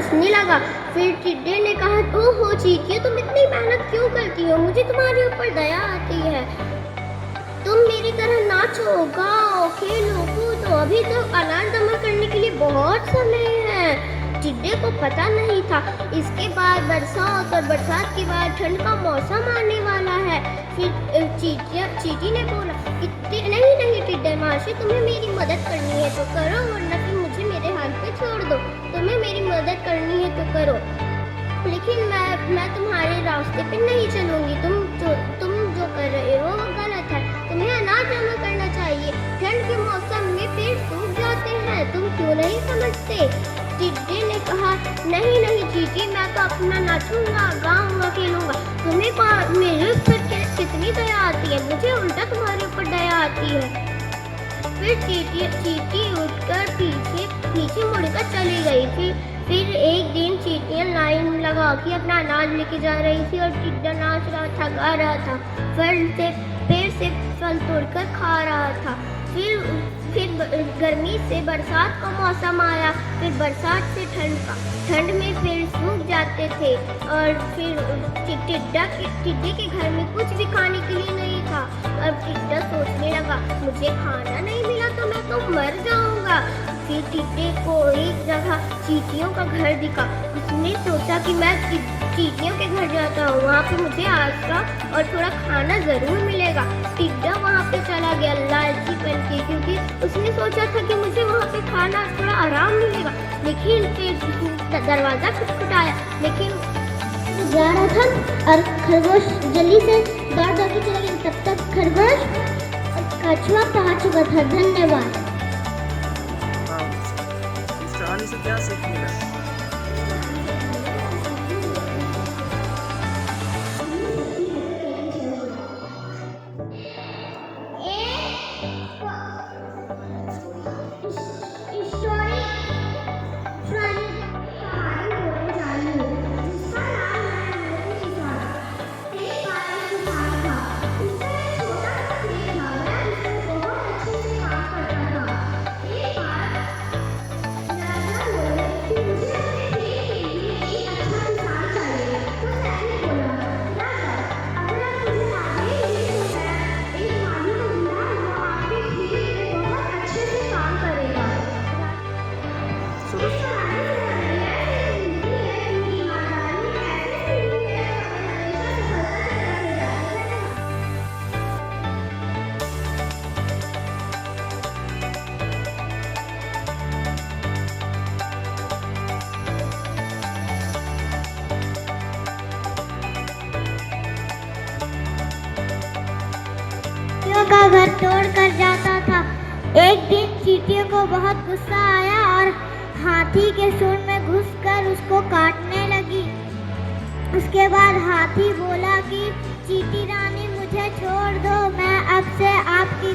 हंसने लगा। फिर टिड्डे ने कहा, ओहो चींटियों, तुम इतनी मेहनत क्यों करती हो? मुझे तुम्हारे ऊपर दया आती है। तुम मेरी तरह नाचो, गाओ, खेलो, कूदो, अभी तो अनाज जमा करने के लिए बहुत समय है। टिड्डे को पता नहीं था इसके बाद बरसात और बरसात के बाद ठंड का मौसम आने वाला है। फिर चींटी ने बोला कि नहीं टिड्डे मासी, तुम्हें मेरी मदद करनी है तो करो, वरना फिर मुझे मेरे हाथ पे छोड़ दो। तुम्हें मेरी मदद करनी है तो करो, लेकिन मैं तुम्हारे रास्ते पे नहीं चलूंगी। तुम जो कर रहे हो वो गलत है। तुम्हें अनाज जमा करना चाहिए। ठंड के मौसम में पेड़ सूख जाते हैं, तुम क्यों नहीं समझते? टिड्डे ने कहा, नहीं चींटी, मैं तो अपना नाचूंगा, गाऊंगा, खेलूंगा। तुम्हें मेरे ऊपर कितनी दया आती है, मुझे उल्टा तुम्हारे ऊपर दया आती है। फिर चींटी उठकर पीछे मुड़कर चली गई। फिर एक दिन चींटियां लाइन लगा के अपना अनाज लेके जा रही थी और टिड्डा नाच रहा था, गा रहा था, पेड़ से फल तोड़कर खा रहा था। फिर गर्मी से बरसात का मौसम आया। फिर बरसात से ठंड में पेड़ सूख जाते थे और फिर टिड्डे के घर में कुछ भी खाने के लिए नहीं था। अब टिड्डा सोचने लगा, मुझे खाना नहीं मिला तो मैं तो मर जाऊंगा। फिर टिड्डे को एक जगह चींटियों का घर दिखा। उसने सोचा कि मैं चींटियों के घर जाता हूँ, वहाँ पे मुझे आशा और थोड़ा खाना जरूर मिलेगा। टिड्डा वहाँ पे चला गया लालची बन के, क्योंकि उसने सोचा था कि मुझे वहाँ पे खाना थोड़ा आराम मिलेगा। लेकिन फिर दरवाजा खटखटाया, लेकिन जा रहा था और खरगोश जल्दी से दौड़ के चला गया। तब तक खरगोश कछुआ पहुँच चुका था। धन्यवाद। इस कहानी से क्या सीख मिला? का घर तोड़ कर जाता था। एक दिन चींटियों को बहुत गुस्सा आया और हाथी के सूंड में घुसकर उसको काटने लगी। उसके बाद हाथी बोला कि चींटी रानी, मुझे छोड़ दो, मैं अब से आपकी